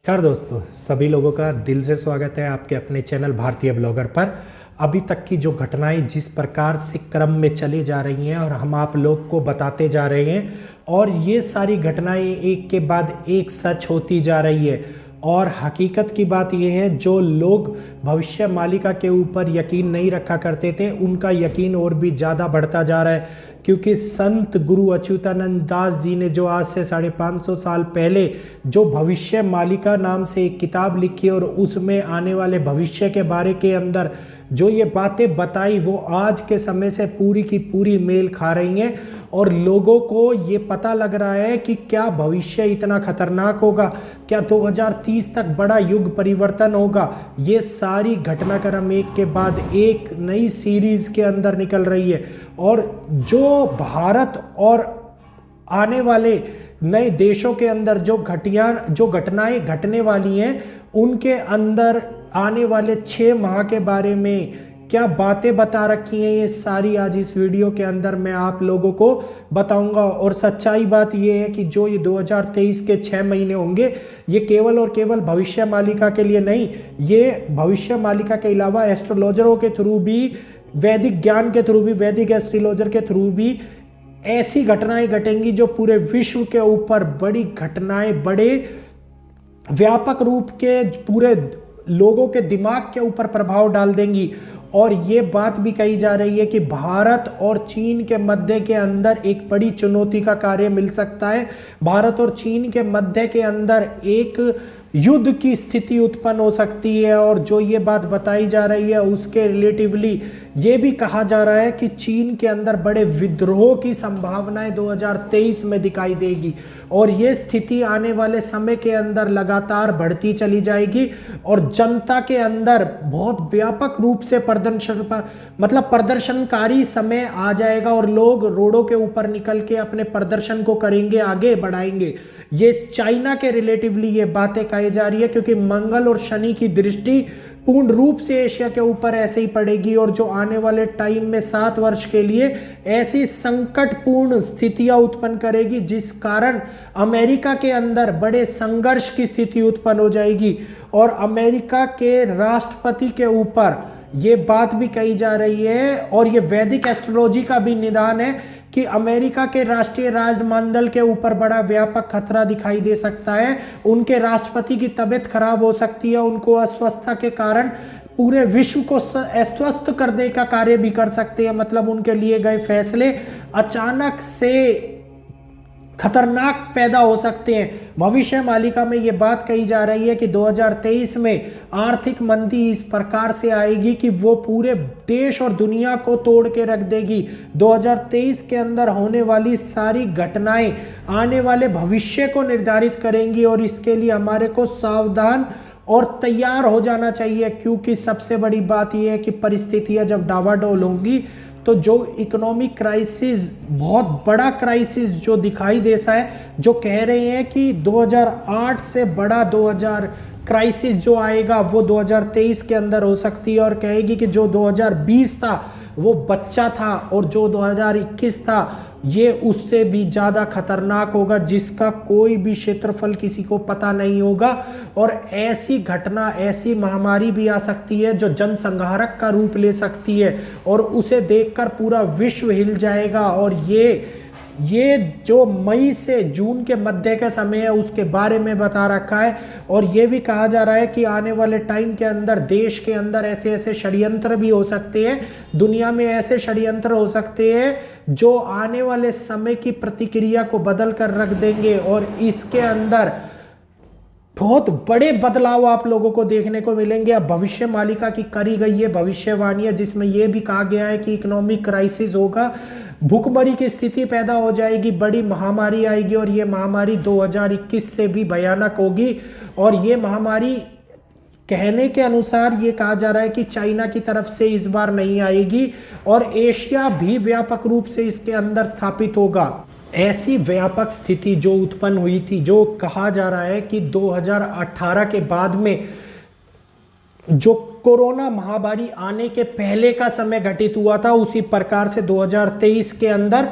नमस्कार दोस्तों, सभी लोगों का दिल से स्वागत है आपके अपने चैनल भारतीय ब्लॉगर पर। अभी तक की जो घटनाएं जिस प्रकार से क्रम में चली जा रही हैं और हम आप लोग को बताते जा रहे हैं, और ये सारी घटनाएं एक के बाद एक सच होती जा रही है। और हकीकत की बात यह है, जो लोग भविष्य मालिका के ऊपर यकीन नहीं रखा करते थे, उनका यकीन और भी ज़्यादा बढ़ता जा रहा है। क्योंकि संत गुरु अच्युतानंद दास जी ने जो आज से 550 साल पहले जो भविष्य मालिका नाम से एक किताब लिखी और उसमें आने वाले भविष्य के बारे के अंदर जो ये बातें बताई, वो आज के समय से पूरी की पूरी मेल खा रही हैं। और लोगों को ये पता लग रहा है कि क्या भविष्य इतना खतरनाक होगा, क्या 2030 तक बड़ा युग परिवर्तन होगा। ये सारी घटनाक्रम एक के बाद एक नई सीरीज के अंदर निकल रही है। और जो भारत और आने वाले नए देशों के अंदर जो घटनाएं घटने वाली हैं, उनके अंदर आने वाले 6 माह के बारे में क्या बातें बता रखी हैं, ये सारी आज इस वीडियो के अंदर मैं आप लोगों को बताऊंगा। और सच्चाई बात ये है कि जो ये 2023 के 6 महीने होंगे, ये केवल और केवल भविष्य मालिका के लिए नहीं, ये भविष्य मालिका के अलावा एस्ट्रोलॉजरों के थ्रू भी, वैदिक ज्ञान के थ्रू भी, वैदिक एस्ट्रोलॉजर के थ्रू भी ऐसी घटनाएं घटेंगी जो पूरे विश्व के ऊपर बड़ी घटनाएं, बड़े व्यापक रूप के पूरे लोगों के दिमाग के ऊपर प्रभाव डाल देंगी। और ये बात भी कही जा रही है कि भारत और चीन के मध्य के अंदर एक बड़ी चुनौती का कार्य मिल सकता है। भारत और चीन के मध्य के अंदर एक युद्ध की स्थिति उत्पन्न हो सकती है। और जो ये बात बताई जा रही है, उसके रिलेटिवली ये भी कहा जा रहा है कि चीन के अंदर बड़े विद्रोह की संभावनाएं 2023 में दिखाई देगी। और ये स्थिति आने वाले समय के अंदर लगातार बढ़ती चली जाएगी और जनता के अंदर बहुत व्यापक रूप से प्रदर्शनकारी समय आ जाएगा और लोग रोडों के ऊपर निकल के अपने प्रदर्शन को करेंगे, आगे बढ़ाएंगे। ये चाइना के रिलेटिवली ये बातें कही जा रही है, क्योंकि मंगल और शनि की दृष्टि पूर्ण रूप से एशिया के ऊपर ऐसे ही पड़ेगी। और जो आने वाले टाइम में 7 वर्ष के लिए ऐसी संकटपूर्ण स्थितियां उत्पन्न करेगी, जिस कारण अमेरिका के अंदर बड़े संघर्ष की स्थिति उत्पन्न हो जाएगी। और अमेरिका के राष्ट्रपति के ऊपर ये बात भी कही जा रही है, और ये वैदिक एस्ट्रोलॉजी का भी निदान है कि अमेरिका के राष्ट्रीय राजमंडल के ऊपर बड़ा व्यापक खतरा दिखाई दे सकता है। उनके राष्ट्रपति की तबीयत खराब हो सकती है, उनको अस्वस्थता के कारण पूरे विश्व को अस्वस्थ करने का कार्य भी कर सकते हैं। मतलब उनके लिए गए फैसले अचानक से खतरनाक पैदा हो सकते हैं। भविष्य मालिका में ये बात कही जा रही है कि 2023 में आर्थिक मंदी इस प्रकार से आएगी कि वो पूरे देश और दुनिया को तोड़ के रख देगी। 2023 के अंदर होने वाली सारी घटनाएं आने वाले भविष्य को निर्धारित करेंगी, और इसके लिए हमारे को सावधान और तैयार हो जाना चाहिए। क्योंकि सबसे बड़ी बात यह है कि परिस्थितियां जब डावाडोल होंगी, तो जो इकोनॉमिक क्राइसिस, बहुत बड़ा क्राइसिस जो दिखाई देता है, जो कह रहे हैं कि 2008 से बड़ा 2000 क्राइसिस जो आएगा वो 2023 के अंदर हो सकती है। और कहेगी कि जो 2020 था वो बच्चा था, और जो 2021 था ये उससे भी ज़्यादा खतरनाक होगा, जिसका कोई भी क्षेत्रफल किसी को पता नहीं होगा। और ऐसी घटना, ऐसी महामारी भी आ सकती है जो जनसंहारक का रूप ले सकती है, और उसे देखकर पूरा विश्व हिल जाएगा। और ये जो मई से जून के मध्य का समय है, उसके बारे में बता रखा है। और ये भी कहा जा रहा है कि आने वाले टाइम के अंदर देश के अंदर ऐसे ऐसे षड्यंत्र भी हो सकते हैं, दुनिया में ऐसे षड्यंत्र हो सकते हैं जो आने वाले समय की प्रतिक्रिया को बदल कर रख देंगे। और इसके अंदर बहुत बड़े बदलाव आप लोगों को देखने को मिलेंगे। अब भविष्य मालिका की करी गई है भविष्यवाणियां, जिसमें यह भी कहा गया है कि इकोनॉमिक क्राइसिस होगा, भूखमरी की स्थिति पैदा हो जाएगी, बड़ी महामारी आएगी। और ये महामारी 2021 से भी भयानक होगी। और ये महामारी कहने के अनुसार ये कहा जा रहा है कि चाइना की तरफ से इस बार नहीं आएगी, और एशिया भी व्यापक रूप से इसके अंदर स्थापित होगा। ऐसी व्यापक स्थिति जो उत्पन्न हुई थी, जो कहा जा रहा है कि 2018 के बाद में जो कोरोना महामारी आने के पहले का समय घटित हुआ था, उसी प्रकार से 2023 के अंदर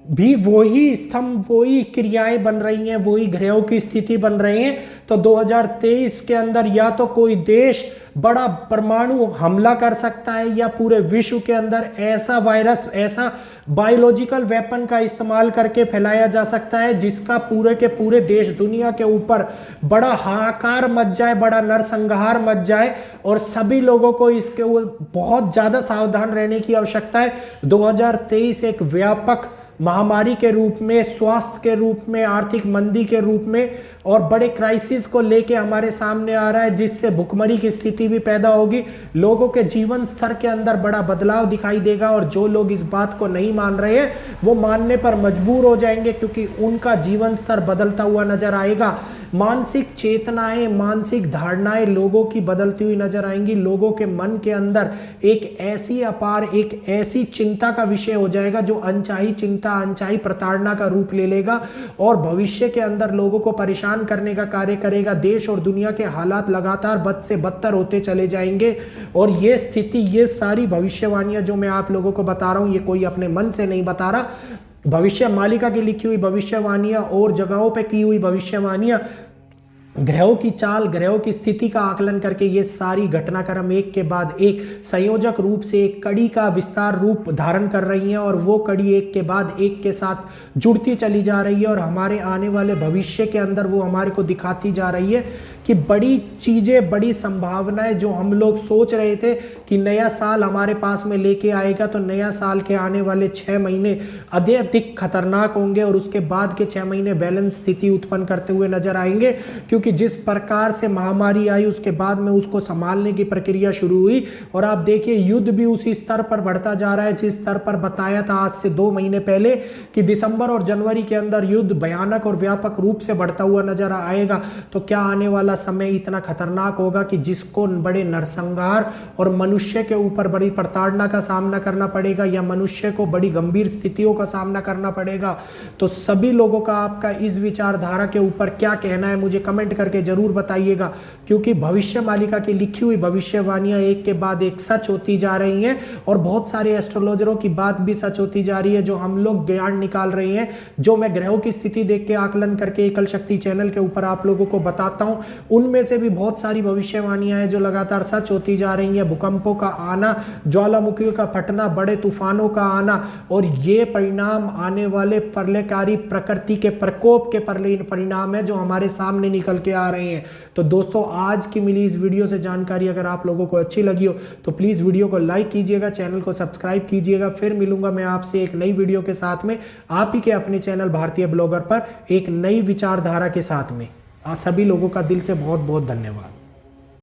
भी वही स्तंभ, वही क्रियाएं बन रही हैं, वही ग्रहों की स्थिति बन रही हैं। तो 2023 के अंदर या तो कोई देश बड़ा परमाणु हमला कर सकता है, या पूरे विश्व के अंदर ऐसा वायरस, ऐसा बायोलॉजिकल वेपन का इस्तेमाल करके फैलाया जा सकता है जिसका पूरे के पूरे देश दुनिया के ऊपर बड़ा हाहाकार मच जाए, बड़ा नरसंहार मच जाए, और सभी लोगों को इसके बहुत ज्यादा सावधान रहने की आवश्यकता है। 2023 एक व्यापक महामारी के रूप में, स्वास्थ्य के रूप में, आर्थिक मंदी के रूप में और बड़े क्राइसिस को लेके हमारे सामने आ रहा है, जिससे भुखमरी की स्थिति भी पैदा होगी। लोगों के जीवन स्तर के अंदर बड़ा बदलाव दिखाई देगा, और जो लोग इस बात को नहीं मान रहे हैं वो मानने पर मजबूर हो जाएंगे, क्योंकि उनका जीवन स्तर बदलता हुआ नजर आएगा। मानसिक चेतनाएं, मानसिक धारणाएं लोगों की बदलती हुई नजर आएंगी। लोगों के मन के अंदर एक ऐसी अपार, एक ऐसी चिंता का विषय हो जाएगा जो अनचाही चिंता, अनचाही प्रताड़ना का रूप ले लेगा और भविष्य के अंदर लोगों को परेशान करने का कार्य करेगा। देश और दुनिया के हालात लगातार बद से बदतर होते चले जाएंगे, और ये स्थिति, ये सारी भविष्यवाणियां जो मैं आप लोगों को बता रहा हूं, ये कोई अपने मन से नहीं बता रहा। भविष्य मालिका की लिखी हुई भविष्यवाणियां और जगहों पे की हुई भविष्यवाणियां, ग्रहों की चाल, ग्रहों की स्थिति का आकलन करके ये सारी घटनाक्रम एक के बाद एक संयोजक रूप से एक कड़ी का विस्तार रूप धारण कर रही हैं, और वो कड़ी एक के बाद एक के साथ जुड़ती चली जा रही है, और हमारे आने वाले भविष्य के अंदर वो हमारे को दिखाती जा रही है कि बड़ी चीजें, बड़ी संभावनाएं जो हम लोग सोच रहे थे कि नया साल हमारे पास में लेके आएगा, तो नया साल के आने वाले 6 महीने अधिक खतरनाक होंगे, और उसके बाद के 6 महीने बैलेंस स्थिति उत्पन्न करते हुए नजर आएंगे। क्योंकि जिस प्रकार से महामारी आई उसके बाद में उसको संभालने की प्रक्रिया शुरू हुई, और आप देखिए युद्ध भी उसी स्तर पर बढ़ता जा रहा है जिस स्तर पर बताया था आज से 2 महीने पहले कि दिसंबर और जनवरी के अंदर युद्ध भयानक और व्यापक रूप से बढ़ता हुआ नजर आएगा। तो क्या आने वाला समय इतना खतरनाक होगा कि जिसको बड़े नरसंहार और मनुष्य के ऊपर बड़ी प्रताड़ना का सामना करना पड़ेगा, या मनुष्य को बड़ी गंभीर स्थितियों का सामना करना पड़ेगा। तो सभी लोगों का, आपका इस विचारधारा के ऊपर क्या कहना है मुझे कमेंट करके जरूर बताइएगा, क्योंकि भविष्य मालिका की लिखी हुई भविष्यवाणियां एक के बाद एक सच होती जा रही हैं, और बहुत सारे एस्ट्रोलॉजरों की बात भी सच होती जा रही है, जो हम लोग ज्ञान निकाल रहे हैं, जो मैं ग्रहों की स्थिति देख के आकलन करके एकल शक्ति चैनल के ऊपर आप लोगों को बताता हूं। उनमें से भी बहुत सारी भविष्यवाणियां हैं जो लगातार सच होती जा रही हैं। भूकंपों का आना, ज्वालामुखियों का फटना, बड़े तूफानों का आना, और ये परिणाम आने वाले प्रलयकारी प्रकृति के प्रकोप के परिणाम है जो हमारे सामने निकल के आ रहे हैं। तो दोस्तों, आज की मिली इस वीडियो से जानकारी अगर आप लोगों को अच्छी लगी हो तो प्लीज वीडियो को लाइक कीजिएगा, चैनल को सब्सक्राइब कीजिएगा। फिर मिलूंगा मैं आपसे एक नई वीडियो के साथ में, आप ही के अपने चैनल भारतीय ब्लॉगर पर एक नई विचारधारा के साथ में। सभी लोगों का दिल से बहुत बहुत धन्यवाद।